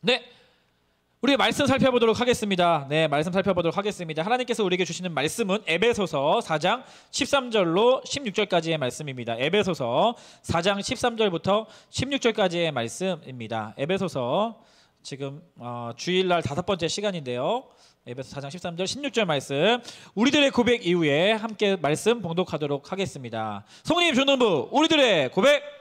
네, 우리 말씀 살펴보도록 하겠습니다. 하나님께서 우리에게 주시는 말씀은 에베소서 4장 13절로 16절까지의 말씀입니다. 에베소서 4장 13절부터 16절까지의 말씀입니다. 에베소서 지금 주일날 5번째 시간인데요. 에베소 4장 13절 16절 말씀, 우리들의 고백 이후에 함께 말씀 봉독하도록 하겠습니다. 성님 조능부, 우리들의 고백.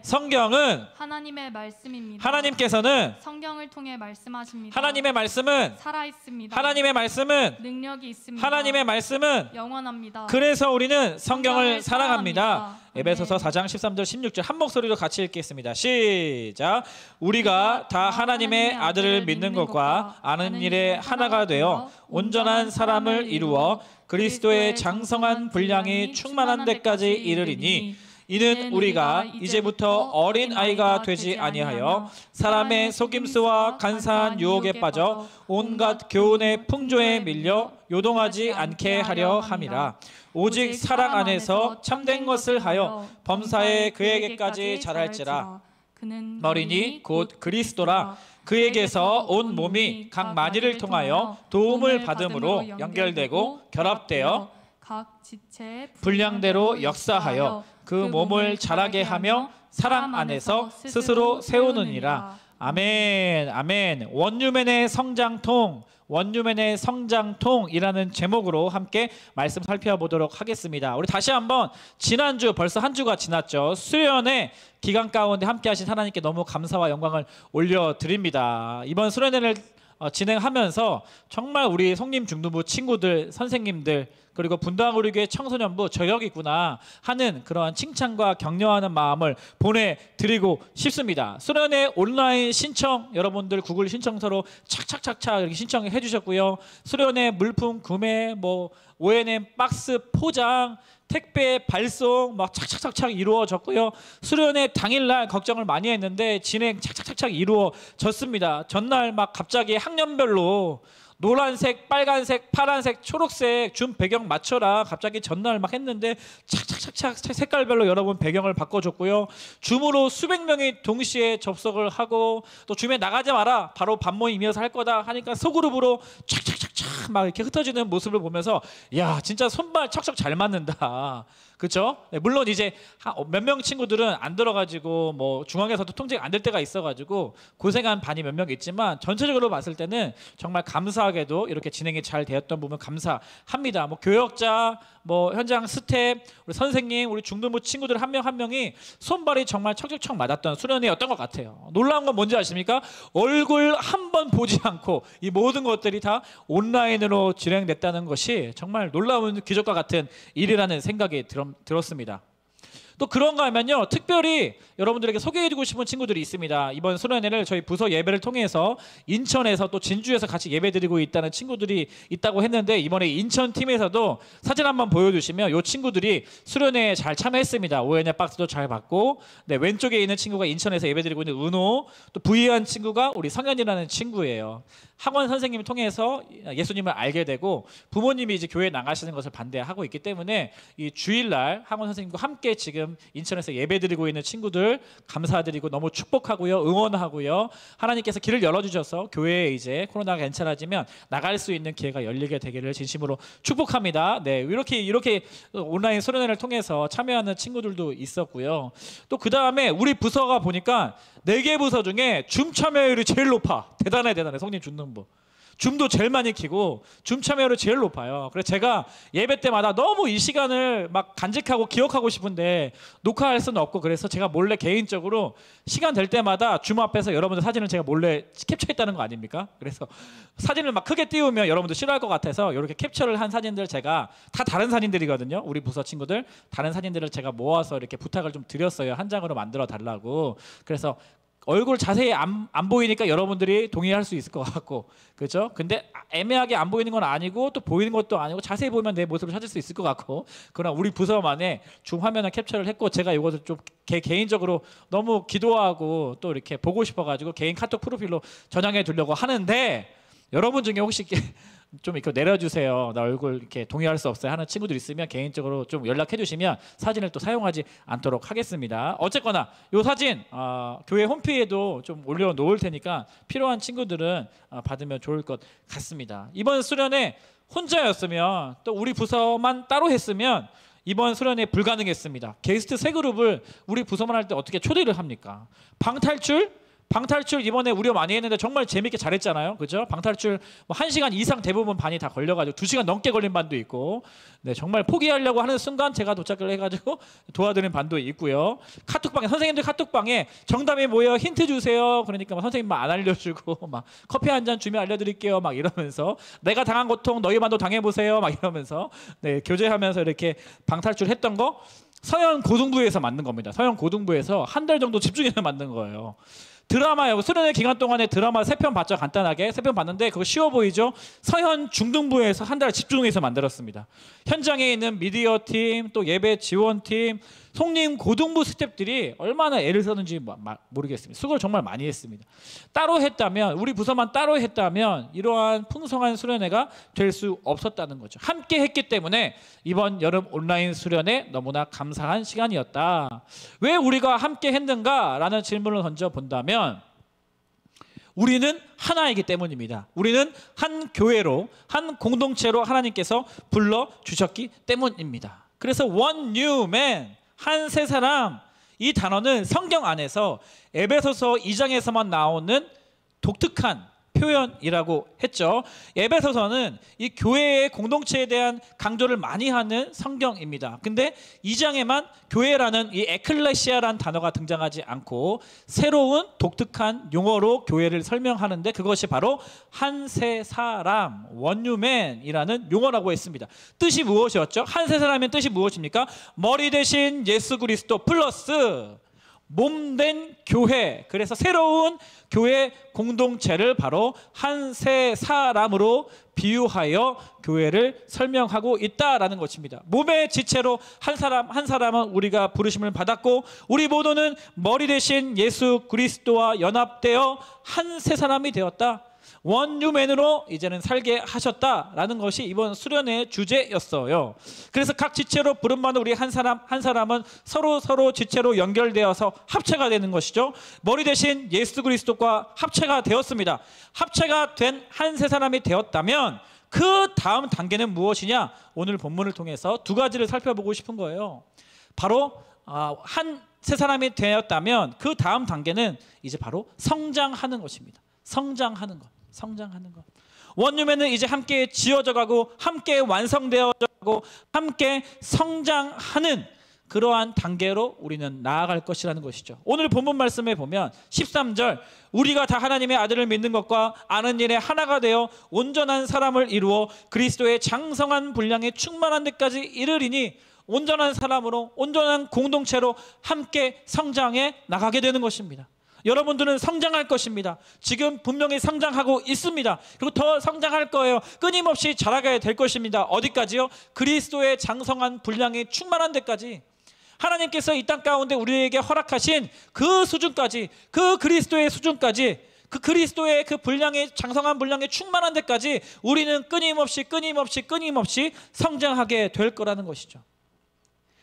성경은 하나님의 말씀입니다. 하나님께서는 성경을 통해 말씀하십니다. 하나님의 말씀은 살아 있습니다. 하나님의 말씀은 능력이 있습니다. 하나님의 말씀은 영원합니다. 그래서 우리는 성경을 사랑합니다. 사랑합니다. 에베소서 4장 13절 16절 한 목소리로 같이 읽겠습니다. 시작. 우리가 다 하나님의 아들을 믿는 것과 아는 일에 하나가 되어 온전한 사람을 이루어 그리스도의 장성한 분량이 충만한 데까지 이르리니, 이는 우리가 이제부터 어린 아이가 되지 아니하여 사람의 속임수와 간사한 유혹에 빠져 온갖 교훈의 풍조에 밀려 요동하지 않게 하려 함이라. 오직 사랑 안에서 참된 것을 하여 범사에 그에게까지 자랄지라. 그는 머리니 곧 그리스도라. 그에게서 온 몸이 각 마디를 통하여 도움을 받음으로 연결되고 결합되어 각 지체의 분량대로 역사하여 그 몸을 자라게 하며 사랑 안에서 스스로 세우느니라. 아멘, 아멘. 원유맨의 성장통이라는 제목으로 함께 말씀 살펴보도록 하겠습니다. 우리 다시 한번 지난주 벌써 한 주가 지났죠. 수련회 기간 가운데 함께 하신 하나님께 너무 감사와 영광을 올려드립니다. 이번 수련회를 진행하면서 정말 우리 성림 중등부 친구들, 선생님들, 그리고 분당우리교회 청소년부 저격이구나 하는 그러한 칭찬과 격려하는 마음을 보내드리고 싶습니다. 수련회 온라인 신청, 여러분들 구글 신청서로 착착착착 이렇게 신청해 주셨고요. 수련회 물품 구매, ONM 박스 포장, 택배 발송 막 착착착착 이루어졌고요. 수련회 당일날 걱정을 많이 했는데 진행 착착착착 이루어졌습니다. 전날 막 갑자기 학년별로 노란색, 빨간색, 파란색, 초록색 줌 배경 맞춰라 갑자기 전날 막 했는데 착착착착 색깔별로 여러분 배경을 바꿔줬고요. 줌으로 수백 명이 동시에 접속을 하고, 또 줌에 나가지 마라, 바로 반모임 이어서 할 거다 하니까 소그룹으로 착착착착 막 이렇게 흩어지는 모습을 보면서 야, 진짜 손발 척척 잘 맞는다. 그렇죠? 네, 물론 이제 몇 명 친구들은 안 들어가지고 중앙에서도 통제가 안 될 때가 있어가지고 고생한 반이 몇 명 있지만, 전체적으로 봤을 때는 정말 감사하게도 이렇게 진행이 잘 되었던 부분 감사합니다. 교역자, 현장 스텝, 우리 선생님, 우리 중등부 친구들 한 명 한 명이 손발이 정말 척척척 맞았던 수련회였던 것 같아요. 놀라운 건 뭔지 아십니까? 얼굴 한 번 보지 않고 이 모든 것들이 다 온라인으로 진행됐다는 것이 정말 놀라운 기적과 같은 일이라는 생각이 들었습니다. 또 그런가 하면요, 특별히 여러분들에게 소개해주고 싶은 친구들이 있습니다. 이번 수련회를 저희 부서 예배를 통해서 인천에서 또 진주에서 같이 예배드리고 있다는 친구들이 있다고 했는데, 이번에 인천팀에서도 사진 한번 보여주시면 이 친구들이 수련회에 잘 참여했습니다. ONF 박스도 잘 받고, 네, 왼쪽에 있는 친구가 인천에서 예배드리고 있는 은호, 또 부이한 친구가 우리 성현이라는 친구예요. 학원 선생님을 통해서 예수님을 알게 되고, 부모님이 이제 교회에 나가시는 것을 반대하고 있기 때문에 이 주일날 학원 선생님과 함께 지금 인천에서 예배드리고 있는 친구들 감사드리고 너무 축복하고요, 응원하고요. 하나님께서 길을 열어주셔서 교회에 이제 코로나가 괜찮아지면 나갈 수 있는 기회가 열리게 되기를 진심으로 축복합니다. 네, 이렇게 온라인 수련회를 통해서 참여하는 친구들도 있었고요. 또 그 다음에 우리 부서가 보니까 4개 부서 중에 줌 참여율이 제일 높아. 대단해. 성님 중등부. 줌도 제일 많이 키고 줌 참여율이 제일 높아요. 그래서 제가 예배 때마다 너무 이 시간을 막 간직하고 기억하고 싶은데 녹화할 수는 없고, 그래서 제가 몰래 개인적으로 시간 될 때마다 줌 앞에서 여러분들 사진을 제가 몰래 캡처했다는 거 아닙니까? 그래서 사진을 막 크게 띄우면 여러분들 싫어할 것 같아서 이렇게 캡처를 한 사진들, 제가 다 다른 사진들이거든요. 우리 부서 친구들 다른 사진들을 제가 모아서 이렇게 부탁을 좀 드렸어요. 한 장으로 만들어 달라고. 그래서 얼굴 자세히 안 보이니까 여러분들이 동의할 수 있을 것 같고, 그렇죠? 근데 애매하게 안 보이는 건 아니고 또 보이는 것도 아니고 자세히 보면 내 모습을 찾을 수 있을 것 같고, 그러나 우리 부서만의 줌 화면을 캡처를 했고, 제가 이것을 좀 개인적으로 너무 기도하고 또 이렇게 보고 싶어가지고 개인 카톡 프로필로 저장해 두려고 하는데, 여러분 중에 혹시 좀 이렇게 내려주세요. 나 얼굴 이렇게 동의할 수 없어요 하는 친구들 있으면 개인적으로 좀 연락해 주시면 사진을 또 사용하지 않도록 하겠습니다. 어쨌거나 이 사진 교회 홈페이지에도 좀 올려놓을 테니까 필요한 친구들은 받으면 좋을 것 같습니다. 이번 수련회 혼자였으면 또 우리 부서만 따로 했으면 이번 수련회 불가능했습니다. 게스트 세 그룹을 우리 부서만 할 때 어떻게 초대를 합니까? 방탈출 이번에 우려 많이 했는데 정말 재밌게 잘했잖아요. 그죠? 방탈출 뭐 1시간 이상 대부분 반이 다 걸려가지고 2시간 넘게 걸린 반도 있고, 네, 정말 포기하려고 하는 순간 제가 도착을 해가지고 도와드린 반도 있고요. 카톡방에 선생님들 카톡방에 정답이 뭐예요? 힌트 주세요. 그러니까 막 선생님 막 안 알려주고 막 커피 한 잔 주면 알려드릴게요. 막 이러면서 내가 당한 고통 너희 반도 당해보세요. 막 이러면서 네, 교제하면서 이렇게 방탈출 했던 거 서현 고등부에서 만든 겁니다. 서현 고등부에서 한 달 정도 집중해서 만든 거예요. 드라마요. 수련회 기간 동안에 드라마 3편 봤죠. 간단하게 3편 봤는데 그거 쉬워 보이죠. 서현 중등부에서 한 달 집중해서 만들었습니다. 현장에 있는 미디어 팀, 또 예배 지원팀, 송림 고등부 스태프들이 얼마나 애를 썼는지 모르겠습니다. 수고를 정말 많이 했습니다. 따로 했다면, 우리 부서만 따로 했다면 이러한 풍성한 수련회가 될 수 없었다는 거죠. 함께 했기 때문에 이번 여름 온라인 수련회 너무나 감사한 시간이었다. 왜 우리가 함께 했는가라는 질문을 던져 본다면 우리는 하나이기 때문입니다. 우리는 한 교회로, 한 공동체로 하나님께서 불러주셨기 때문입니다. 그래서 one new man, 한 새 사람, 이 단어는 성경 안에서 에베소서 2장에서만 나오는 독특한 표현이라고 했죠. 에베소서는 이 교회의 공동체에 대한 강조를 많이 하는 성경입니다. 근데 2장에만 교회라는 이 에클레시아라는 단어가 등장하지 않고 새로운 독특한 용어로 교회를 설명하는데 그것이 바로 한 새 사람, 원유맨이라는 용어라고 했습니다. 뜻이 무엇이었죠? 한 새 사람의 뜻이 무엇입니까? 머리 대신 예수 그리스도 플러스 몸된 교회. 그래서 새로운 교회 공동체를 바로 한 새 사람으로 비유하여 교회를 설명하고 있다라는 것입니다. 몸의 지체로 한 사람은 우리가 부르심을 받았고 우리 모두는 머리 대신 예수 그리스도와 연합되어 한 새 사람이 되었다. 원유맨으로 이제는 살게 하셨다라는 것이 이번 수련의 주제였어요. 그래서 각 지체로 부름받는 우리 한 사람은 서로 지체로 연결되어서 합체가 되는 것이죠. 머리 대신 예수 그리스도과 합체가 되었습니다. 합체가 된 한 새 사람이 되었다면 그 다음 단계는 무엇이냐? 오늘 본문을 통해서 두 가지를 살펴보고 싶은 거예요. 바로 한 새 사람이 되었다면 그 다음 단계는 이제 바로 성장하는 것입니다. 성장하는 것. 원유맨은 이제 함께 지어져 가고 함께 완성되어 가고 함께 성장하는 그러한 단계로 우리는 나아갈 것이라는 것이죠. 오늘 본문 말씀에 보면 13절 우리가 다 하나님의 아들을 믿는 것과 아는 일에 하나가 되어 온전한 사람을 이루어 그리스도의 장성한 분량에 충만한 데까지 이르리니 온전한 사람으로 온전한 공동체로 함께 성장해 나가게 되는 것입니다. 여러분들은 성장할 것입니다. 지금 분명히 성장하고 있습니다. 그리고 더 성장할 거예요. 끊임없이 자라가야 될 것입니다. 어디까지요? 그리스도의 장성한 분량이 충만한 데까지. 하나님께서 이 땅 가운데 우리에게 허락하신 그 수준까지, 그 그리스도의 수준까지, 그 그리스도의 그 분량의 장성한 분량의 충만한 데까지 우리는 끊임없이 성장하게 될 거라는 것이죠.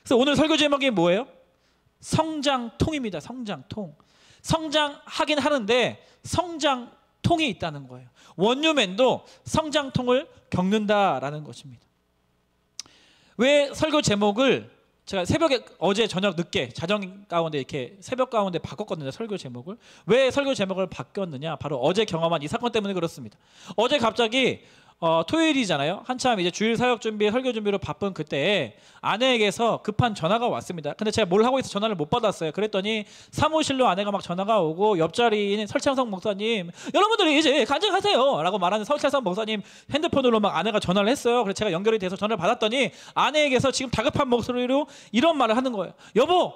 그래서 오늘 설교 제목이 뭐예요? 성장통입니다. 성장통. 성장하긴 하는데 성장통이 있다는 거예요. 원유맨도 성장통을 겪는다라는 것입니다. 왜 설교 제목을 제가 새벽에 어제 저녁 늦게 자정 가운데 이렇게 새벽 가운데 바꿨거든요. 설교 제목을. 왜 설교 제목을 바꿨느냐? 바로 어제 경험한 이 사건 때문에 그렇습니다. 어제 갑자기 토요일이잖아요. 한참 이제 주일 사역 준비, 설교 준비로 바쁜 그때 아내에게서 급한 전화가 왔습니다. 근데 제가 뭘 하고 있어 전화를 못 받았어요. 그랬더니 사무실로 아내가 막 전화가 오고 옆자리에 있는 설창성 목사님, 여러분들이 이제 간증하세요 라고 말하는 설창성 목사님 핸드폰으로 막 아내가 전화를 했어요. 그래서 제가 연결이 돼서 전화를 받았더니 아내에게서 지금 다급한 목소리로 이런 말을 하는 거예요. 여보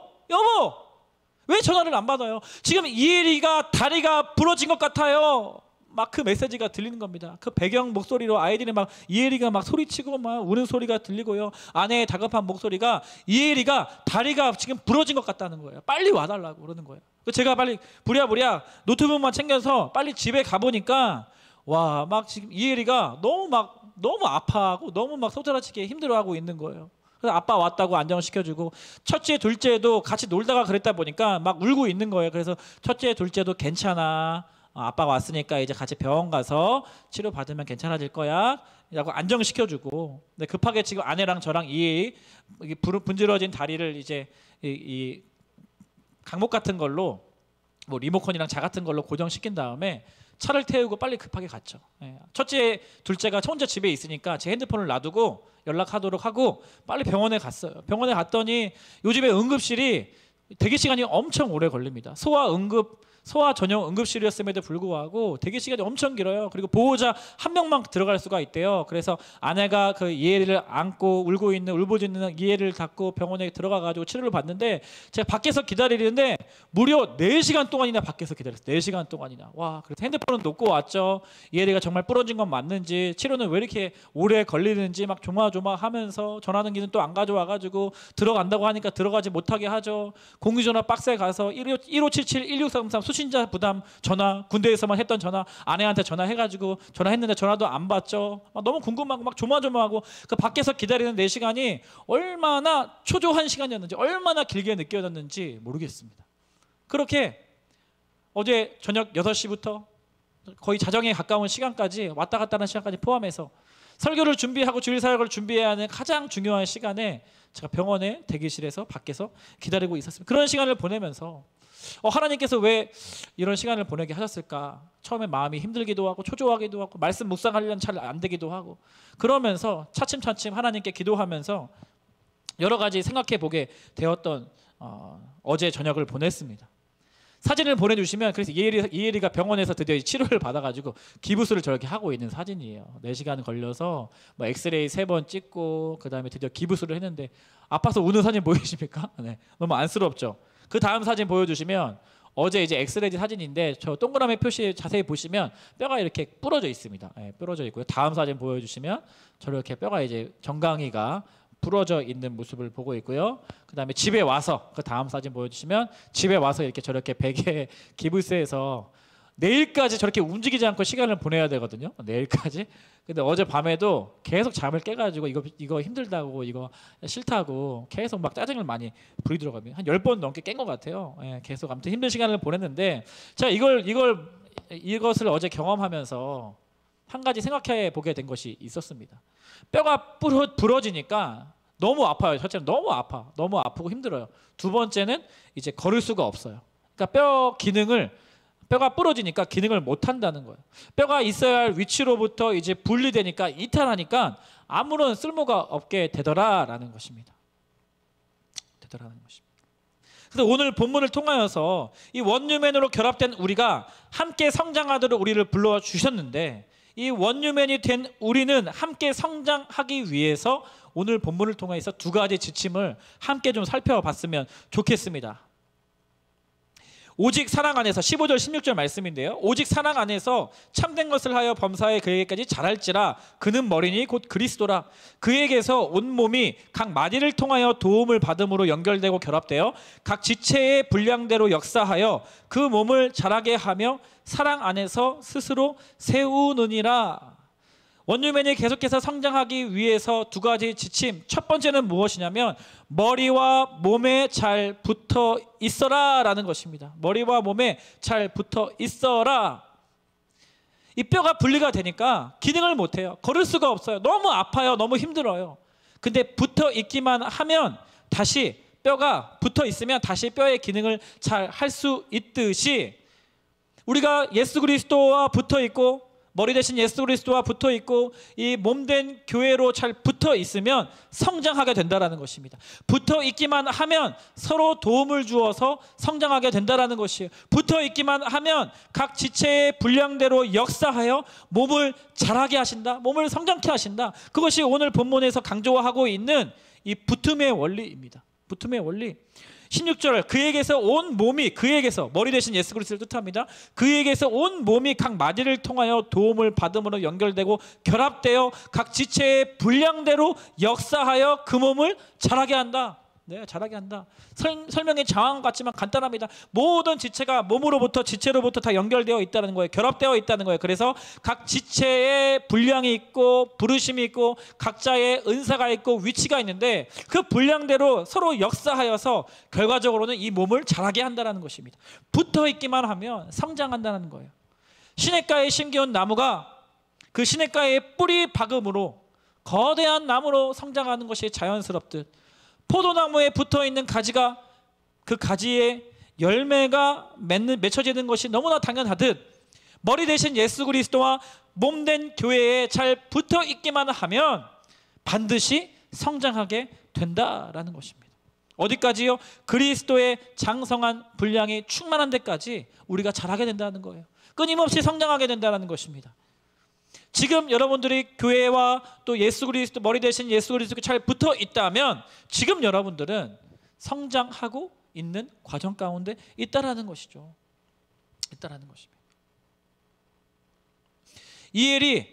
왜 전화를 안 받아요? 지금 이혜리가 다리가 부러진 것 같아요. 막 그 메시지가 들리는 겁니다. 그 배경 목소리로 아이들이 막 이혜리가 막 소리치고 막 우는 소리가 들리고요. 아내의 다급한 목소리가 이혜리가 다리가 지금 부러진 것 같다는 거예요. 빨리 와달라고 그러는 거예요. 제가 빨리 부랴부랴 노트북만 챙겨서 빨리 집에 가보니까 와, 막 지금 이혜리가 너무 아파하고 너무 막 소절하치게 힘들어하고 있는 거예요. 그래서 아빠 왔다고 안정시켜주고 첫째, 둘째도 같이 놀다가 그랬다 보니까 막 울고 있는 거예요. 그래서 첫째, 둘째도 괜찮아. 아빠가 왔으니까 이제 같이 병원 가서 치료 받으면 괜찮아질 거야. 라고 안정시켜주고. 근데 급하게 지금 아내랑 저랑 이 분질러진 다리를 이제 이 강목 같은 걸로 뭐 리모컨이랑 자 같은 걸로 고정시킨 다음에 차를 태우고 빨리 급하게 갔죠. 첫째, 둘째가 혼자 집에 있으니까 제 핸드폰을 놔두고 연락하도록 하고 빨리 병원에 갔어요. 병원에 갔더니 요즘에 응급실이 대기 시간이 엄청 오래 걸립니다. 소아 전용 응급실이었음에도 불구하고 대기 시간이 엄청 길어요. 그리고 보호자 한 명만 들어갈 수가 있대요. 그래서 아내가 그 이혜리를 안고 울고 있는 울부짖는 이혜리를 갖고 병원에 들어가가지고 치료를 받는데 제가 밖에서 기다리는데 무려 4시간 동안이나 밖에서 기다렸어요. 4시간 동안이나. 와, 그래서 핸드폰은 놓고 왔죠. 이혜리가 정말 부러진 건 맞는지 치료는 왜 이렇게 오래 걸리는지 막 조마조마하면서 전화등기는 또 안 가져와가지고 들어간다고 하니까 들어가지 못하게 하죠. 공유전화 박스에 가서 1577 1633 수신자 부담 전화, 군대에서만 했던 전화, 아내한테 전화해가지고 전화했는데 전화도 안 받죠. 막 너무 궁금하고 막 조마조마하고 그 밖에서 기다리는 4시간이 얼마나 초조한 시간이었는지 얼마나 길게 느껴졌는지 모르겠습니다. 그렇게 어제 저녁 6시부터 거의 자정에 가까운 시간까지 왔다 갔다 하는 시간까지 포함해서 설교를 준비하고 주일 사역을 준비해야 하는 가장 중요한 시간에 제가 병원의 대기실에서 밖에서 기다리고 있었습니다. 그런 시간을 보내면서 하나님께서 왜 이런 시간을 보내게 하셨을까? 처음에 마음이 힘들기도 하고 초조하기도 하고 말씀 묵상하려면 잘 안 되기도 하고 그러면서 차츰차츰 하나님께 기도하면서 여러 가지 생각해 보게 되었던 어제 저녁을 보냈습니다. 사진을 보내주시면 그래서 이혜리가 병원에서 드디어 치료를 받아가지고 기부스를 저렇게 하고 있는 사진이에요. 4시간 걸려서 뭐 엑스레이 3번 찍고 그 다음에 드디어 기부스를 했는데 아파서 우는 사진 보이십니까? 네, 너무 안쓰럽죠. 그 다음 사진 보여주시면 어제 이제 엑스레이 사진인데 저 동그라미 표시 자세히 보시면 뼈가 이렇게 부러져 있습니다. 네, 부러져 있고요. 다음 사진 보여주시면 저렇게 뼈가 이제 정강이가 부러져 있는 모습을 보고 있고요. 그 다음에 집에 와서 그 다음 사진 보여주시면 집에 와서 이렇게 저렇게 베개 기부스에서 내일까지 저렇게 움직이지 않고 시간을 보내야 되거든요. 내일까지. 근데 어제 밤에도 계속 잠을 깨가지고 이거 힘들다고 이거 싫다고 계속 막 짜증을 많이 부리더라고요. 한 10번 넘게 깬 것 같아요. 예, 계속 아무튼 힘든 시간을 보냈는데 제가 이것을 어제 경험하면서 한 가지 생각해 보게 된 것이 있었습니다. 뼈가 부러지니까 너무 아파요. 첫째는 너무 아프고 힘들어요. 두 번째는 이제 걸을 수가 없어요. 그러니까 뼈가 부러지니까 기능을 못 한다는 거예요. 뼈가 있어야 할 위치로부터 이제 분리되니까 이탈하니까 아무런 쓸모가 없게 되더라라는 것입니다. 그래서 오늘 본문을 통하여서 이 원유맨으로 결합된 우리가 함께 성장하도록 우리를 불러 주셨는데 이 원유맨이 된 우리는 함께 성장하기 위해서 오늘 본문을 통해서 2가지 지침을 함께 좀 살펴봤으면 좋겠습니다. 오직 사랑 안에서 15절 16절 말씀인데요. 오직 사랑 안에서 참된 것을 하여 범사에 그에게까지 자랄지라 그는 머리니 곧 그리스도라. 그에게서 온 몸이 각 마디를 통하여 도움을 받음으로 연결되고 결합되어 각 지체의 분량대로 역사하여 그 몸을 자라게 하며 사랑 안에서 스스로 세우느니라. 원유맨이 계속해서 성장하기 위해서 2가지 지침. 첫 번째는 무엇이냐면 머리와 몸에 잘 붙어 있어라 라는 것입니다. 머리와 몸에 잘 붙어 있어라. 이 뼈가 분리가 되니까 기능을 못해요. 걸을 수가 없어요. 너무 아파요. 너무 힘들어요. 근데 붙어 있기만 하면 다시 뼈가 붙어 있으면 다시 뼈의 기능을 잘 할 수 있듯이 우리가 예수 그리스도와 붙어 있고 머리 대신 예수 그리스도와 붙어 있고 이 몸된 교회로 잘 붙어 있으면 성장하게 된다라는 것입니다. 붙어 있기만 하면 서로 도움을 주어서 성장하게 된다라는 것이에요. 붙어 있기만 하면 각 지체의 분량대로 역사하여 몸을 자라게 하신다. 몸을 성장케 하신다. 그것이 오늘 본문에서 강조하고 있는 이 붙음의 원리입니다. 붙음의 원리. 16절 그에게서 온 몸이 그에게서 머리 대신 예수 그리스도를 뜻합니다. 그에게서 온 몸이 각 마디를 통하여 도움을 받음으로 연결되고 결합되어 각 지체의 분량대로 역사하여 그 몸을 자라게 한다. 네, 자라게 한다. 설명이 장황 같지만 간단합니다. 모든 지체가 몸으로부터 지체로부터 다 연결되어 있다는 거예요. 결합되어 있다는 거예요. 그래서 각 지체의 분량이 있고 부르심이 있고 각자의 은사가 있고 위치가 있는데 그 분량대로 서로 역사하여서 결과적으로는 이 몸을 자라게 한다는 것입니다. 붙어 있기만 하면 성장한다는 거예요. 시냇가에 심겨온 나무가 그 시냇가의 뿌리 박음으로 거대한 나무로 성장하는 것이 자연스럽듯 포도나무에 붙어있는 가지가 그 가지에 열매가 맺혀지는 것이 너무나 당연하듯 머리 대신 예수 그리스도와 몸된 교회에 잘 붙어있기만 하면 반드시 성장하게 된다라는 것입니다. 어디까지요? 그리스도의 장성한 분량이 충만한 데까지 우리가 자라게 된다는 거예요. 끊임없이 성장하게 된다는 것입니다. 지금 여러분들이 교회와 또 예수 그리스도 머리 대신 예수 그리스도께 잘 붙어 있다면 지금 여러분들은 성장하고 있는 과정 가운데 있다라는 것이죠. 있다라는 것입니다. 이엘이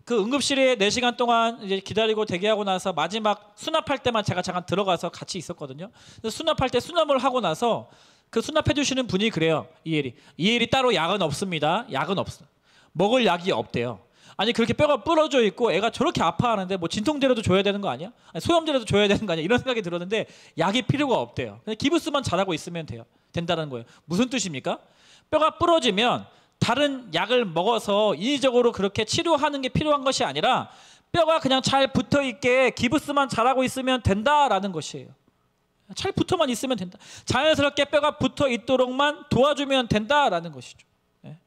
그 응급실에 4시간 동안 이제 기다리고 대기하고 나서 마지막 수납할 때만 제가 잠깐 들어가서 같이 있었거든요. 그래서 수납할 때 수납을 하고 나서 그 수납해 주시는 분이 그래요. 이엘이 따로 약은 없습니다. 약은 없어. 먹을 약이 없대요. 아니 그렇게 뼈가 부러져 있고 애가 저렇게 아파하는데 뭐 진통제라도 줘야 되는 거 아니야? 아니, 소염제라도 줘야 되는 거 아니야? 이런 생각이 들었는데 약이 필요가 없대요. 그냥 기부스만 잘하고 있으면 된다는 거예요. 무슨 뜻입니까? 뼈가 부러지면 다른 약을 먹어서 인위적으로 그렇게 치료하는 게 필요한 것이 아니라 뼈가 그냥 잘 붙어 있게 기부스만 잘하고 있으면 된다라는 것이에요. 잘 붙어만 있으면 된다. 자연스럽게 뼈가 붙어 있도록만 도와주면 된다라는 것이죠. 네.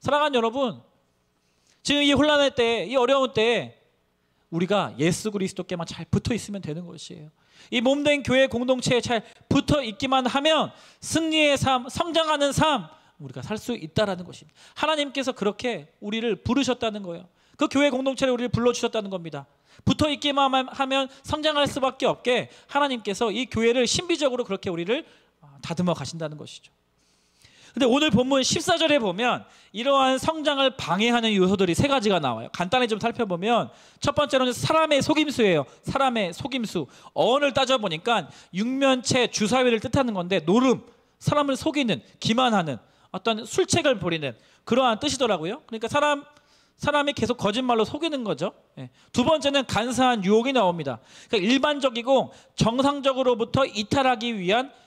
사랑하는 여러분, 지금 이 혼란할 때, 이 어려운 때 우리가 예수 그리스도께만 잘 붙어 있으면 되는 것이에요. 이 몸된 교회 공동체에 잘 붙어 있기만 하면 승리의 삶, 성장하는 삶 우리가 살 수 있다라는 것입니다. 하나님께서 그렇게 우리를 부르셨다는 거예요. 그 교회 공동체를 우리를 불러주셨다는 겁니다. 붙어 있기만 하면 성장할 수밖에 없게 하나님께서 이 교회를 신비적으로 그렇게 우리를 다듬어 가신다는 것이죠. 근데 오늘 본문 14절에 보면 이러한 성장을 방해하는 요소들이 3가지가 나와요. 간단히 좀 살펴보면 첫 번째로는 사람의 속임수예요. 사람의 속임수. 어원을 따져보니까 육면체 주사위를 뜻하는 건데 노름, 사람을 속이는, 기만하는 어떤 술책을 벌이는 그러한 뜻이더라고요. 그러니까 사람이 계속 거짓말로 속이는 거죠. 두 번째는 간사한 유혹이 나옵니다. 그러니까 일반적이고 정상적으로부터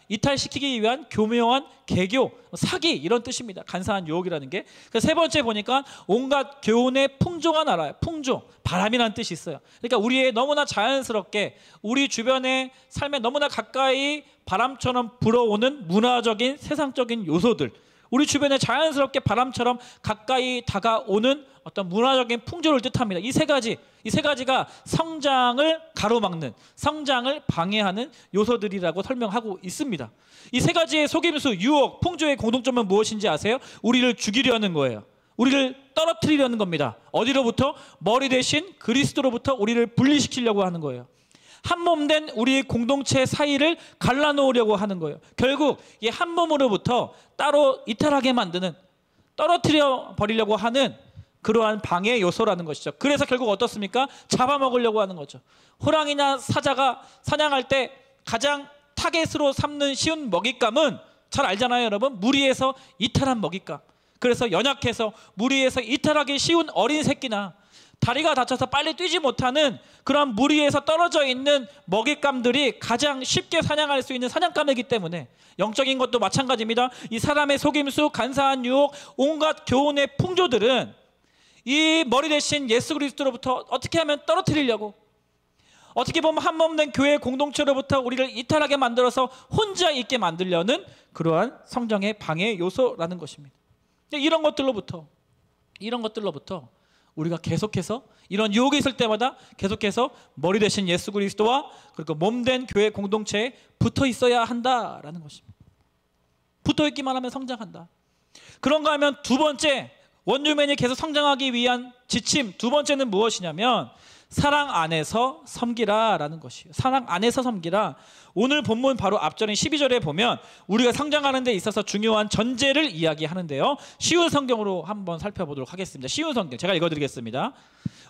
이탈시키기 위한 교묘한 개교, 사기 이런 뜻입니다. 간사한 유혹이라는 게. 세 번째 보니까 온갖 교훈의 풍조가 날아요. 풍조, 바람이라는 뜻이 있어요. 그러니까 우리의 너무나 자연스럽게 우리 주변의 삶에 너무나 가까이 바람처럼 불어오는 문화적인 세상적인 요소들, 우리 주변에 자연스럽게 바람처럼 가까이 다가오는 어떤 문화적인 풍조를 뜻합니다. 이 세 가지가 성장을 가로막는, 성장을 방해하는 요소들이라고 설명하고 있습니다. 이 3가지의 속임수, 유혹, 풍조의 공통점은 무엇인지 아세요? 우리를 죽이려는 거예요. 우리를 떨어뜨리려는 겁니다. 어디로부터? 머리 대신 그리스도로부터 우리를 분리시키려고 하는 거예요. 한 몸 된 우리 공동체 사이를 갈라놓으려고 하는 거예요. 결국 이 한 몸으로부터 따로 이탈하게 만드는, 떨어뜨려 버리려고 하는 그러한 방해 요소라는 것이죠. 그래서 결국 어떻습니까? 잡아먹으려고 하는 거죠. 호랑이나 사자가 사냥할 때 가장 타겟으로 삼는 쉬운 먹잇감은 잘 알잖아요, 여러분. 무리에서 이탈한 먹잇감. 그래서 연약해서 무리에서 이탈하기 쉬운 어린 새끼나 다리가 다쳐서 빨리 뛰지 못하는 그런 무리에서 떨어져 있는 먹잇감들이 가장 쉽게 사냥할 수 있는 사냥감이기 때문에 영적인 것도 마찬가지입니다. 이 사람의 속임수, 간사한 유혹, 온갖 교훈의 풍조들은 이 머리 대신 예수 그리스도로부터 어떻게 하면 떨어뜨리려고, 어떻게 보면 한 몸 된 교회 공동체로부터 우리를 이탈하게 만들어서 혼자 있게 만들려는 그러한 성장의 방해 요소라는 것입니다. 이런 것들로부터 우리가 계속해서 이런 유혹이 있을 때마다 계속해서 머리 대신 예수 그리스도와 그리고 몸된 교회 공동체에 붙어 있어야 한다라는 것입니다. 붙어 있기만 하면 성장한다. 그런가 하면 두 번째, 원주민이 계속 성장하기 위한 지침 두 번째는 무엇이냐면 사랑 안에서 섬기라라는 것이에요. 사랑 안에서 섬기라. 오늘 본문 바로 앞절인 12절에 보면 우리가 성장하는 데 있어서 중요한 전제를 이야기하는데요. 쉬운 성경으로 한번 살펴보도록 하겠습니다. 쉬운 성경 제가 읽어드리겠습니다.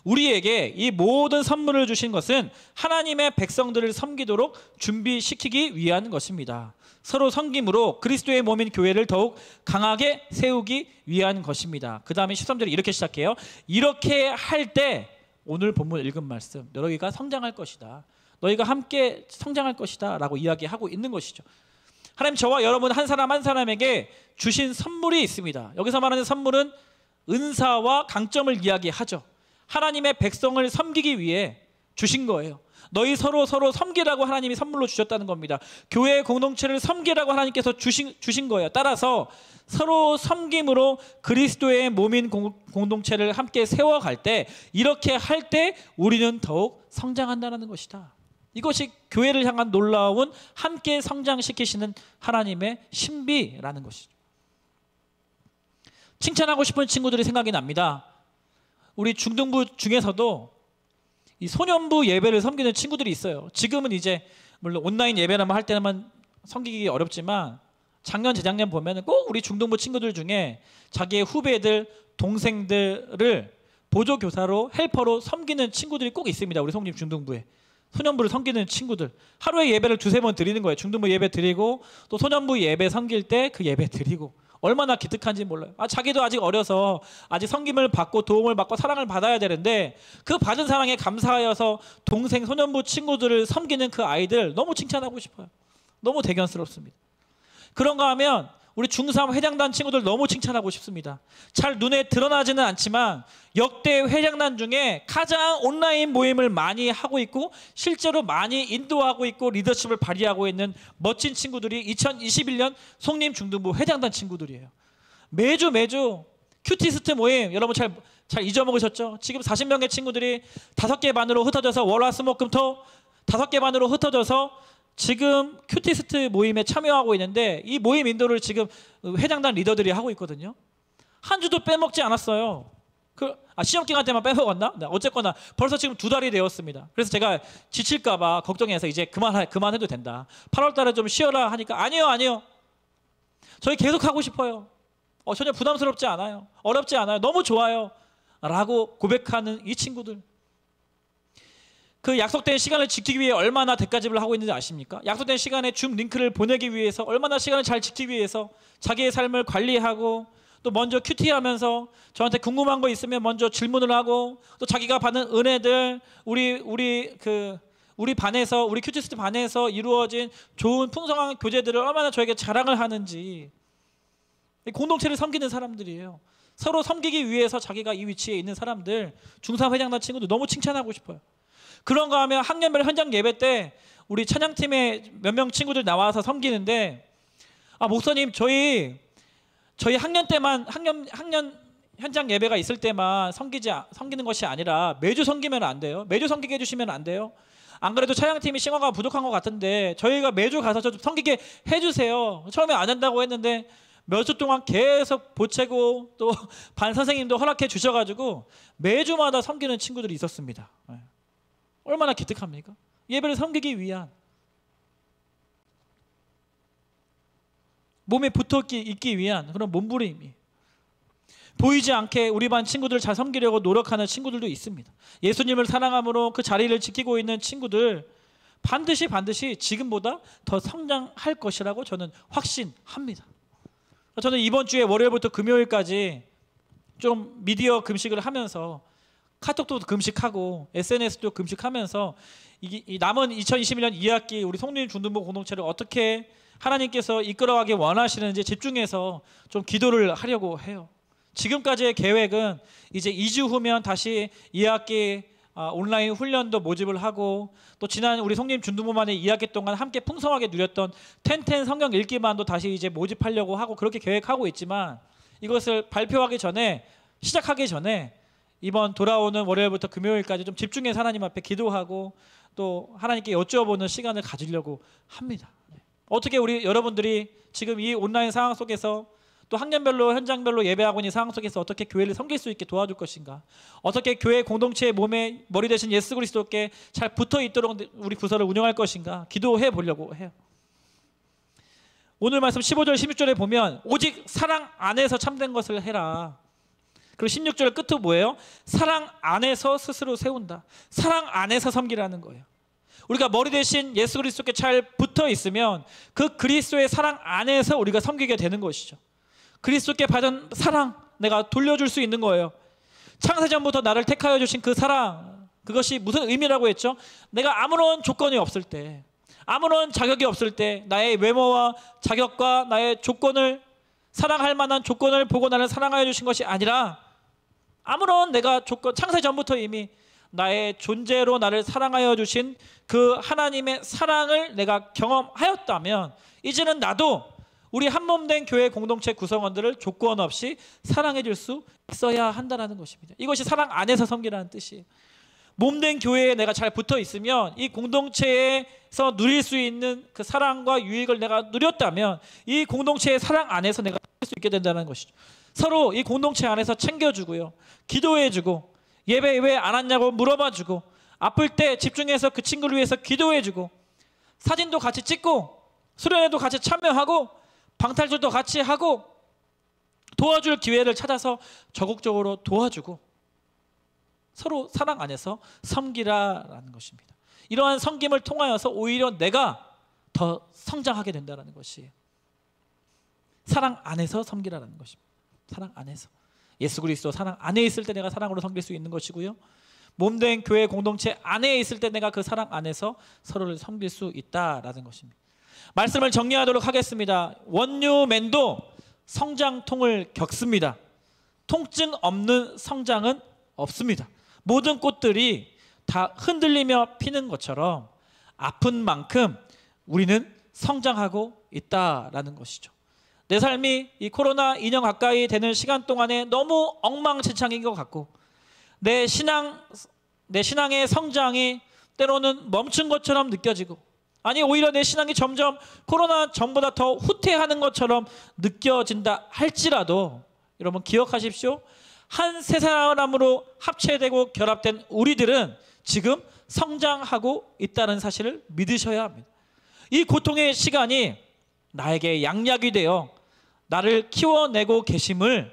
우리에게 이 모든 선물을 주신 것은 하나님의 백성들을 섬기도록 준비시키기 위한 것입니다. 서로 섬김으로 그리스도의 몸인 교회를 더욱 강하게 세우기 위한 것입니다. 그 다음에 13절에 이렇게 시작해요. 이렇게 할 때 오늘 본문 읽은 말씀, 너희가 성장할 것이다. 너희가 함께 성장할 것이다 라고 이야기하고 있는 것이죠. 하나님 저와 여러분 한 사람 한 사람에게 주신 선물이 있습니다. 여기서 말하는 선물은 은사와 강점을 이야기하죠. 하나님의 백성을 섬기기 위해 주신 거예요. 너희 서로 섬기라고 하나님이 선물로 주셨다는 겁니다. 교회 공동체를 섬기라고 하나님께서 주신 거예요. 따라서 서로 섬김으로 그리스도의 몸인 공동체를 함께 세워갈 때, 이렇게 할 때 우리는 더욱 성장한다는 것이다. 이것이 교회를 향한 놀라운 함께 성장시키시는 하나님의 신비라는 것이죠. 칭찬하고 싶은 친구들이 생각이 납니다. 우리 중등부 중에서도 이 소년부 예배를 섬기는 친구들이 있어요. 지금은 이제 물론 온라인 예배라만 할 때만 섬기기 어렵지만 작년 재작년 보면은 꼭 우리 중등부 친구들 중에 자기의 후배들 동생들을 보조교사로 헬퍼로 섬기는 친구들이 꼭 있습니다. 우리 성림 중등부에 소년부를 섬기는 친구들, 하루에 예배를 두세 번 드리는 거예요. 중등부 예배 드리고 또 소년부 예배 섬길 때 그 예배 드리고, 얼마나 기특한지 몰라요. 자기도 아직 어려서 아직 섬김을 받고 도움을 받고 사랑을 받아야 되는데 그 받은 사랑에 감사하여서 동생 소년부 친구들을 섬기는 그 아이들 너무 칭찬하고 싶어요. 너무 대견스럽습니다. 그런가 하면 우리 중3 회장단 친구들 너무 칭찬하고 싶습니다. 잘 눈에 드러나지는 않지만 역대 회장단 중에 가장 온라인 모임을 많이 하고 있고 실제로 많이 인도하고 있고 리더십을 발휘하고 있는 멋진 친구들이 2021년 송림 중등부 회장단 친구들이에요. 매주 큐티스트 모임 여러분 잘 잊어먹으셨죠? 지금 40명의 친구들이 5개 반으로 흩어져서 월화수목금토 5개 반으로 흩어져서 지금 큐티스트 모임에 참여하고 있는데, 이 모임 인도를 지금 회장단 리더들이 하고 있거든요. 한 주도 빼먹지 않았어요. 시험 기간 때만 빼먹었나? 네, 어쨌거나 벌써 지금 2달이 되었습니다. 그래서 제가 지칠까봐 걱정해서 이제 그만해도 된다. 8월 달에 좀 쉬어라 하니까 아니요. 저희 계속 하고 싶어요. 전혀 부담스럽지 않아요. 어렵지 않아요. 너무 좋아요. 라고 고백하는 이 친구들. 그 약속된 시간을 지키기 위해 얼마나 대가집을 하고 있는지 아십니까? 약속된 시간에 줌 링크를 보내기 위해서 얼마나 시간을 잘 지키기 위해서 자기의 삶을 관리하고 또 먼저 큐티하면서 저한테 궁금한 거 있으면 먼저 질문을 하고 또 자기가 받는 은혜들 우리 반에서 우리 큐티스트 반에서 이루어진 좋은 풍성한 교제들을 얼마나 저에게 자랑을 하는지, 공동체를 섬기는 사람들이에요. 서로 섬기기 위해서 자기가 이 위치에 있는 사람들, 중3 회장단 친구들 너무 칭찬하고 싶어요. 그런가 하면 학년별 현장 예배 때 우리 찬양팀에 몇 명 친구들 나와서 섬기는데, 목사님 저희 학년 때만 학년 현장 예배가 있을 때만 섬기는 것이 아니라 매주 섬기면 안 돼요. 매주 섬기게 해주시면 안 돼요. 안 그래도 찬양팀이 싱어가 부족한 것 같은데 저희가 매주 가서 좀 섬기게 해주세요. 처음에 안 한다고 했는데 몇 주 동안 계속 보채고 또 반 선생님도 허락해 주셔가지고 매주마다 섬기는 친구들이 있었습니다. 얼마나 기특합니까? 예배를 섬기기 위한, 몸에 붙어 있기 위한 그런 몸부림이, 보이지 않게 우리 반 친구들을 잘 섬기려고 노력하는 친구들도 있습니다. 예수님을 사랑함으로 그 자리를 지키고 있는 친구들 반드시 지금보다 더 성장할 것이라고 저는 확신합니다. 저는 이번 주에 월요일부터 금요일까지 좀 미디어 금식을 하면서 카톡도 금식하고 SNS도 금식하면서 이 남은 2021년 2학기 우리 송림 중등부 공동체를 어떻게 하나님께서 이끌어가기 원하시는지 집중해서 좀 기도를 하려고 해요. 지금까지의 계획은 이제 2주 후면 다시 2학기 온라인 훈련도 모집을 하고 또 지난 우리 송림 중등부만의 2학기 동안 함께 풍성하게 누렸던 텐텐 성경 읽기반도 다시 이제 모집하려고 하고 그렇게 계획하고 있지만, 이것을 발표하기 전에, 시작하기 전에 이번 돌아오는 월요일부터 금요일까지 좀 집중해서 하나님 앞에 기도하고 또 하나님께 여쭤보는 시간을 가지려고 합니다. 어떻게 우리 여러분들이 지금 이 온라인 상황 속에서 또 학년별로 현장별로 예배하고 있는 상황 속에서 어떻게 교회를 섬길 수 있게 도와줄 것인가, 어떻게 교회 공동체의 몸에 머리 대신 예수 그리스도께 잘 붙어 있도록 우리 부서를 운영할 것인가 기도해 보려고 해요. 오늘 말씀 15절 16절에 보면 오직 사랑 안에서 참된 것을 해라. 그리고 16절 끝은 뭐예요? 사랑 안에서 스스로 세운다. 사랑 안에서 섬기라는 거예요. 우리가 머리 대신 예수 그리스도께 잘 붙어 있으면 그 그리스도의 사랑 안에서 우리가 섬기게 되는 것이죠. 그리스도께 받은 사랑 내가 돌려줄 수 있는 거예요. 창세전부터 나를 택하여 주신 그 사랑, 그것이 무슨 의미라고 했죠? 내가 아무런 조건이 없을 때, 아무런 자격이 없을 때 나의 외모와 자격과 나의 조건을, 사랑할 만한 조건을 보고 나를 사랑하여 주신 것이 아니라 아무런 내가 조건, 창세전부터 이미 나의 존재로 나를 사랑하여 주신 그 하나님의 사랑을 내가 경험하였다면 이제는 나도 우리 한몸된 교회 공동체 구성원들을 조건 없이 사랑해 줄 수 있어야 한다는 것입니다. 이것이 사랑 안에서 섬기라는 뜻이에요. 몸된 교회에 내가 잘 붙어 있으면 이 공동체에서 누릴 수 있는 그 사랑과 유익을 내가 누렸다면 이 공동체의 사랑 안에서 내가 누릴 수 있게 된다는 것이죠. 서로 이 공동체 안에서 챙겨주고요, 기도해주고, 예배 왜 안 왔냐고 물어봐주고, 아플 때 집중해서 그 친구를 위해서 기도해주고, 사진도 같이 찍고, 수련회도 같이 참여하고, 방탈출도 같이 하고, 도와줄 기회를 찾아서 적극적으로 도와주고, 서로 사랑 안에서 섬기라라는 것입니다. 이러한 섬김을 통하여서 오히려 내가 더 성장하게 된다는 것이에요. 사랑 안에서 섬기라는 것입니다. 사랑 안에서. 예수 그리스도 사랑 안에 있을 때 내가 사랑으로 섬길 수 있는 것이고요, 몸된 교회 공동체 안에 있을 때 내가 그 사랑 안에서 서로를 섬길 수 있다라는 것입니다. 말씀을 정리하도록 하겠습니다. 원유맨도 성장통을 겪습니다. 통증 없는 성장은 없습니다. 모든 꽃들이 다 흔들리며 피는 것처럼 아픈 만큼 우리는 성장하고 있다라는 것이죠. 내 삶이 이 코로나 2년 가까이 되는 시간 동안에 너무 엉망진창인 것 같고, 내 신앙의 성장이 때로는 멈춘 것처럼 느껴지고, 아니 오히려 내 신앙이 점점 코로나 전보다 더 후퇴하는 것처럼 느껴진다 할지라도 여러분 기억하십시오. 한 세 사람으로 합체되고 결합된 우리들은 지금 성장하고 있다는 사실을 믿으셔야 합니다. 이 고통의 시간이 나에게 양약이 되어 나를 키워내고 계심을,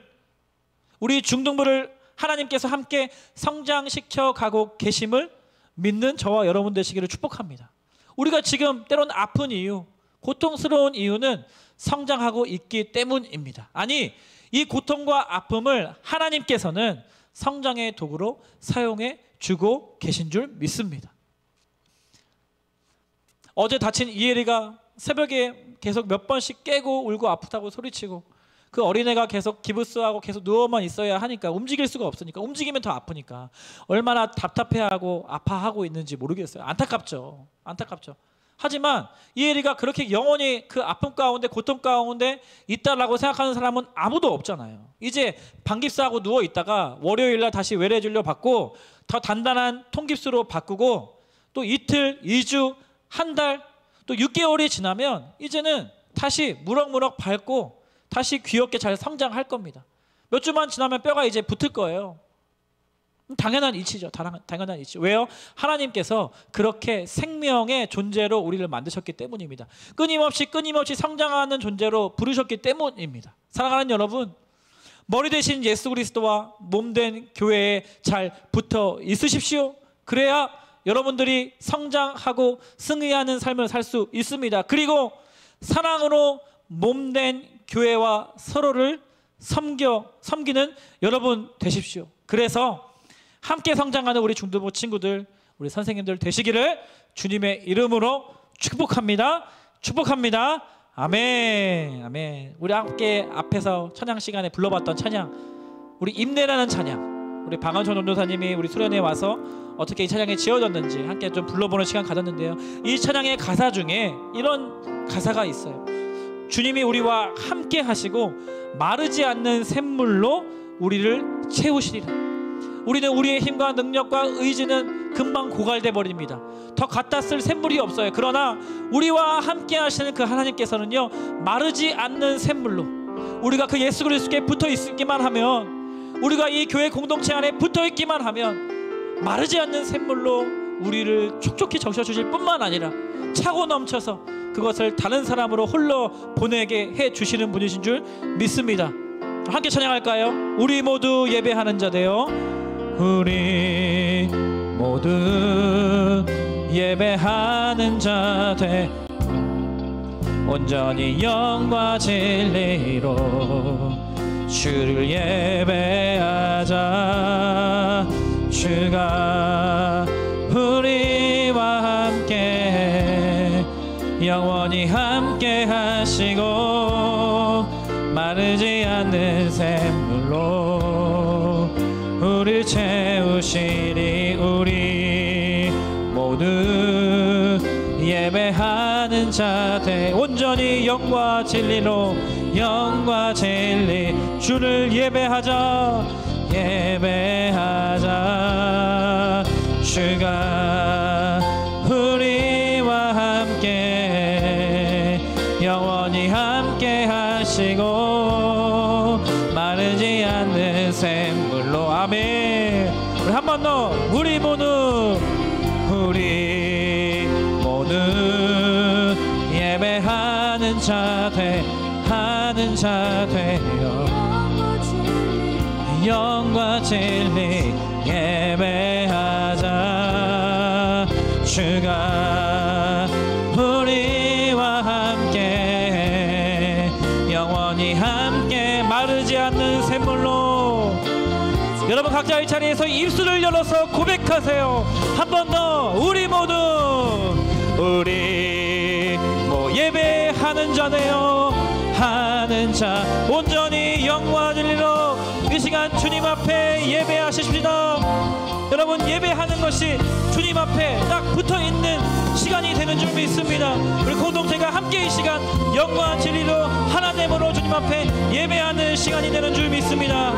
우리 중등부를 하나님께서 함께 성장시켜 가고 계심을 믿는 저와 여러분 되시기를 축복합니다. 우리가 지금 때론 아픈 이유, 고통스러운 이유는 성장하고 있기 때문입니다. 아니, 이 고통과 아픔을 하나님께서는 성장의 도구로 사용해 주고 계신 줄 믿습니다. 어제 다친 이혜리가 새벽에 계속 몇 번씩 깨고 울고 아프다고 소리치고, 그 어린애가 계속 기부스하고 계속 누워만 있어야 하니까, 움직일 수가 없으니까, 움직이면 더 아프니까 얼마나 답답해하고 아파하고 있는지 모르겠어요. 안타깝죠. 안타깝죠. 하지만 이혜리가 그렇게 영원히 그 아픔 가운데, 고통 가운데 있다라고 생각하는 사람은 아무도 없잖아요. 이제 반깁스하고 누워 있다가 월요일날 다시 외래 진료 받고 더 단단한 통깁스로 바꾸고, 또 이틀, 2주, 한 달, 또 6개월이 지나면 이제는 다시 무럭무럭 밟고 다시 귀엽게 잘 성장할 겁니다. 몇 주만 지나면 뼈가 이제 붙을 거예요. 당연한 이치죠. 당연한 이치. 왜요? 하나님께서 그렇게 생명의 존재로 우리를 만드셨기 때문입니다. 끊임없이 성장하는 존재로 부르셨기 때문입니다. 사랑하는 여러분, 머리 대신 예수 그리스도와 몸된 교회에 잘 붙어 있으십시오. 그래야 여러분들이 성장하고 승리하는 삶을 살 수 있습니다. 그리고 사랑으로 몸된 교회와 서로를 섬기는 여러분 되십시오. 그래서 함께 성장하는 우리 중등부 친구들, 우리 선생님들 되시기를 주님의 이름으로 축복합니다. 축복합니다. 아멘. 아멘. 우리 함께 앞에서 찬양 시간에 불러봤던 찬양, 우리 임내라는 찬양, 우리 방한천 전도사님이 우리 수련회에 와서 어떻게 이 찬양이 지어졌는지 함께 좀 불러보는 시간 가졌는데요, 이 찬양의 가사 중에 이런 가사가 있어요. 주님이 우리와 함께 하시고 마르지 않는 샘물로 우리를 채우시리라. 우리는 우리의 힘과 능력과 의지는 금방 고갈돼 버립니다. 더 갖다 쓸 샘물이 없어요. 그러나 우리와 함께 하시는 그 하나님께서는요, 마르지 않는 샘물로, 우리가 그 예수 그리스도께 붙어 있기만 하면, 우리가 이 교회 공동체 안에 붙어 있기만 하면 마르지 않는 샘물로 우리를 촉촉히 적셔주실 뿐만 아니라 차고 넘쳐서 그것을 다른 사람으로 흘러 보내게 해 주시는 분이신 줄 믿습니다. 함께 찬양할까요? 우리 모두 예배하는 자되어 우리 모두 예배하는 자되 온전히 영과 진리로 주를 예배하자. 주가 우리와 함께 영원히 함께 하시고 마르지 않는 샘물로 우리를 채우시니 우리 모두 예배하는 자되 온전히 영과 진리로 영과 진리 주를 예배하자. 예배하자. 주가 우리와 함께 영원히 함께 하시고 마르지 않는 샘물로. 아멘. 우리 한 번 더 우리 모두 예배하는 자 되어 영과 진리 예배하자. 주가 우리와 함께 영원히 함께 마르지 않는 샘물로. 여러분 각자의 자리에서 입술을 열어서 고백하세요. 한 번 더 우리 모두 예배하는 자네요. 하는 자 온전히 영과 진리로 이 시간 주님 앞에 예배하십시다. 여러분 예배하는 것이 주님 앞에 딱 붙어있는 시간이 되는 줄 믿습니다. 우리 공동체가 함께 이 시간 영과 진리로 하나됨으로 주님 앞에 예배하는 시간이 되는 줄 믿습니다.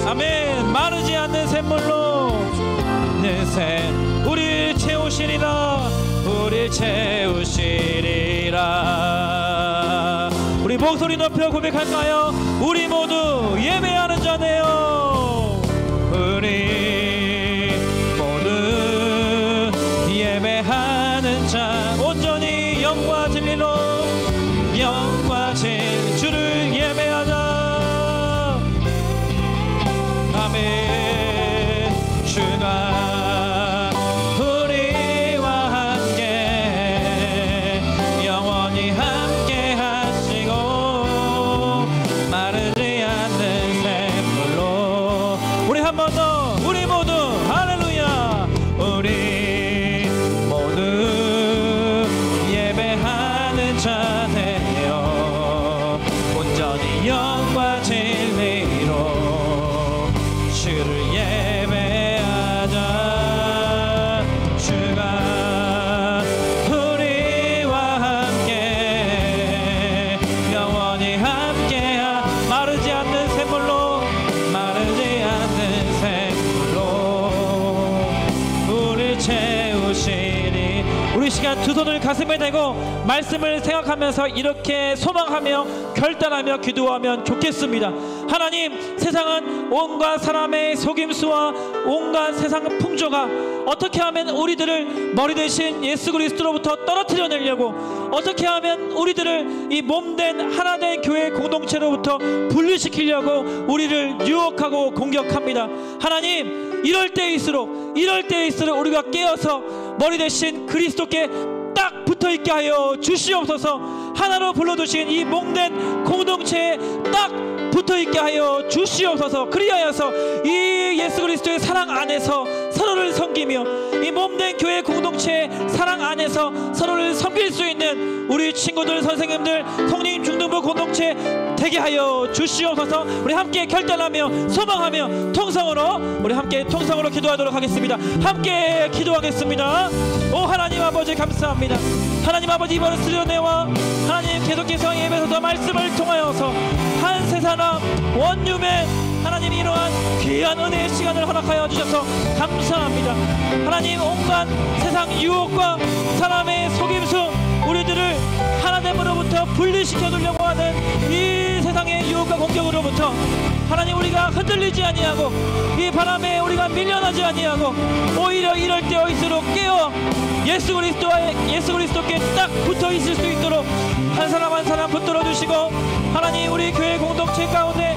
아멘. 마르지 않는 샘물로 내 샘 우리 채우시리라. 우리 채우시리라. 우리 목소리 높여 고백할까요? 우리 모두 예배하는 자네요. 우리 모두 예배하는 자 온전히 영과 진리로 영과 진리 주를 예배하자. 아멘. 주가 두 손을 가슴에 대고 말씀을 생각하면서 이렇게 소망하며 결단하며 기도하면 좋겠습니다. 하나님, 세상은 온갖 사람의 속임수와 온갖 세상 풍조가 어떻게 하면 우리들을 머리 대신 예수 그리스도로부터 떨어뜨려내려고, 어떻게 하면 우리들을 이 몸된 하나된 교회 공동체로부터 분리시키려고 우리를 유혹하고 공격합니다. 하나님, 이럴 때일수록 우리가 깨어서 머리 대신 그리스도께 딱 붙어있게 하여 주시옵소서. 하나로 불러두신 이 몸된 공동체에 딱 붙어있게 하여 주시옵소서. 그리하여서 이 예수 그리스도의 사랑 안에서 서로를 섬기며 이 몸된 교회 공동체의 사랑 안에서 서로를 섬길 수 있는 우리 친구들, 선생님들, 성림 중등부 공동체 되게 하여 주시옵소서. 우리 함께 결단하며 소망하며 통성으로, 우리 함께 통성으로 기도하도록 하겠습니다. 함께 기도하겠습니다. 오 하나님 아버지 감사합니다. 하나님 아버지, 이번 수련회와 하나님 계속해서 예배에서 말씀을 통하여서 한 세 사람 원룸에 하나님 이러한 귀한 은혜의 시간을 허락하여 주셔서 감사합니다. 하나님, 온갖 세상 유혹과 사람의 속임수, 우리들을 하나됨으로부터 분리시켜 두려고 하는 이 세상의 유혹과 공격으로부터 하나님, 우리가 흔들리지 아니하고 이 바람에 우리가 밀려나지 아니하고 오히려 이럴 때일수록 깨어 예수 그리스도께 딱 붙어 있을 수 있도록 한 사람 한 사람 붙들어 주시고 하나님 우리 교회 공동체 가운데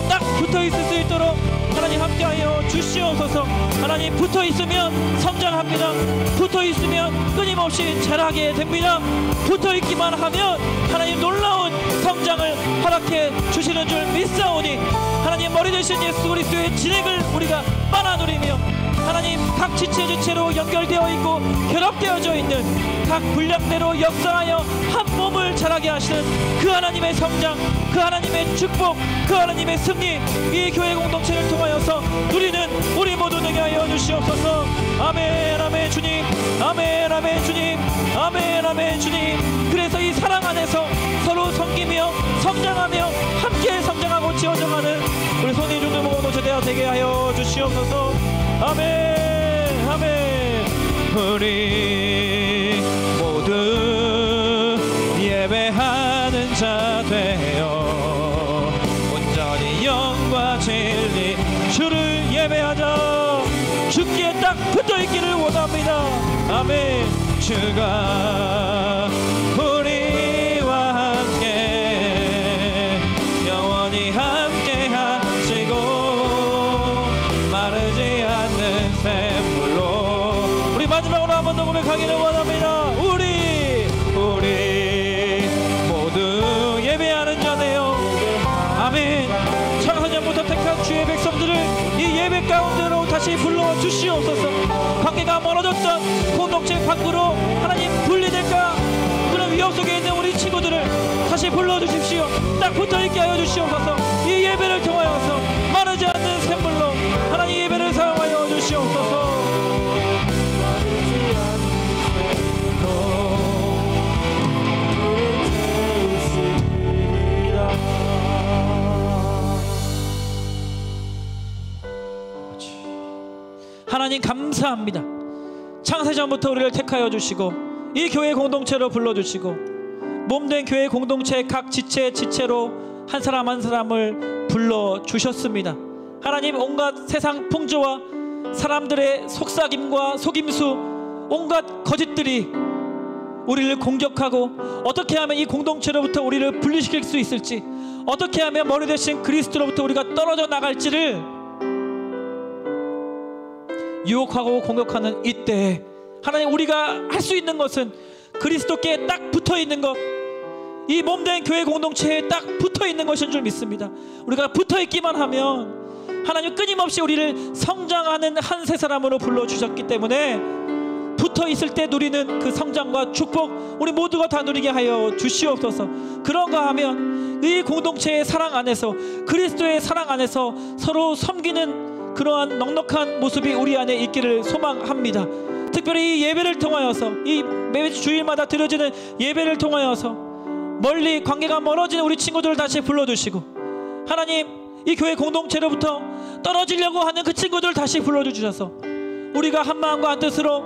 딱 붙어 있을 수 있도록 하나님 함께하여 주시옵소서. 하나님 붙어 있으면 성장합니다. 붙어 있으면 끊임없이 자라게 됩니다. 붙어 있기만 하면 하나님 놀라운 성장을 허락해 주시는 줄 믿사오니 하나님 머리 되신 예수 그리스도의 진액을 우리가 빨아 누리며 하나님 각 지체로 연결되어 있고 결합되어져 있는 각 분량대로 역사하여 한 몸을 자라게 하시는 그 하나님의 성장, 그 하나님의 축복, 그 하나님의 승리, 이 교회 공동체를 통하여서 누리는 우리 모두 되게 하여 주시옵소서. 아멘 아멘 주님, 아멘 아멘 주님, 아멘 아멘 주님. 그래서 이 사랑 안에서 서로 섬기며 성장하며 함께 성장하고 지어져가는 우리 손이 주는 공동체 되게 하여 주시옵소서. 아멘 아멘. 우리 모두 예배하는 자 되어 온전히 영과 진리 주를 예배하자. 주께 딱 붙어있기를 원합니다. 아멘. 주가 우리와 함께 영원히 함께 하시고 마르지 않는 샘물로 우리 마지막으로 한 번 더 고백하기를 원합니다. 우리 모두 예배하는 자네요. 아멘. 창세전부터 택한 주의 백성들을 이 예배 가운데로 다시 불러 주시옵소서. 관계가 멀어졌던 공동체 밖으로 하나님 분리될까 그런 위협 속에 있는 우리 친구들을 다시 불러주십시오. 딱 붙어있게 하여 주시옵소서. 이 예배를 통하여서 마르지 않는 샘물로 하나님 예배를 사용하여 주시옵소서. 하나님 감사합니다. 창세전부터 우리를 택하여 주시고 이 교회 공동체로 불러주시고 몸된 교회 공동체 각 지체로 한 사람 한 사람을 불러주셨습니다. 하나님 온갖 세상 풍조와 사람들의 속삭임과 속임수 온갖 거짓들이 우리를 공격하고 어떻게 하면 이 공동체로부터 우리를 분리시킬 수 있을지 어떻게 하면 머리 대신 그리스도로부터 우리가 떨어져 나갈지를 유혹하고 공격하는 이때에 하나님 우리가 할 수 있는 것은 그리스도께 딱 붙어있는 것, 이 몸된 교회 공동체에 딱 붙어있는 것인 줄 믿습니다. 우리가 붙어있기만 하면 하나님 끊임없이 우리를 성장하는 한 세 사람으로 불러주셨기 때문에 붙어있을 때 누리는 그 성장과 축복 우리 모두가 다 누리게 하여 주시옵소서. 그런가 하면 이 공동체의 사랑 안에서 그리스도의 사랑 안에서 서로 섬기는 그러한 넉넉한 모습이 우리 안에 있기를 소망합니다. 특별히 이 예배를 통하여서 이 매주 주일마다 드려지는 예배를 통하여서 멀리 관계가 멀어진 우리 친구들을 다시 불러주시고 하나님 이 교회 공동체로부터 떨어지려고 하는 그 친구들을 다시 불러주셔서 우리가 한 마음과 한 뜻으로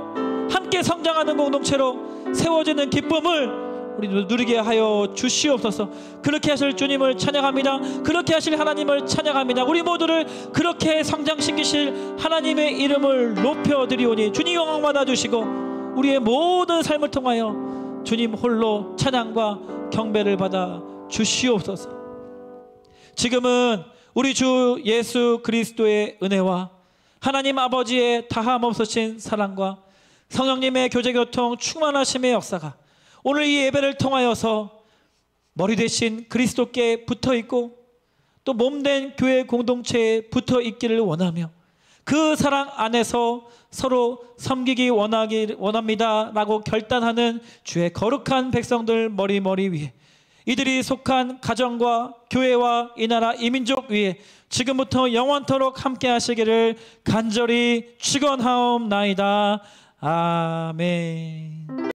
함께 성장하는 공동체로 세워지는 기쁨을 우리 누리게 하여 주시옵소서. 그렇게 하실 주님을 찬양합니다. 그렇게 하실 하나님을 찬양합니다. 우리 모두를 그렇게 성장시키실 하나님의 이름을 높여드리오니 주님 영광 받아주시고 우리의 모든 삶을 통하여 주님 홀로 찬양과 경배를 받아 주시옵소서. 지금은 우리 주 예수 그리스도의 은혜와 하나님 아버지의 다함없으신 사랑과 성령님의 교제교통 충만하심의 역사가 오늘 이 예배를 통하여서 머리 대신 그리스도께 붙어있고 또 몸된 교회 공동체에 붙어있기를 원하며 그 사랑 안에서 서로 섬기기 원합니다 라고 결단하는 주의 거룩한 백성들 머리 위에 이들이 속한 가정과 교회와 이 나라 이 민족 위에 지금부터 영원토록 함께 하시기를 간절히 축원하옵나이다. 아멘.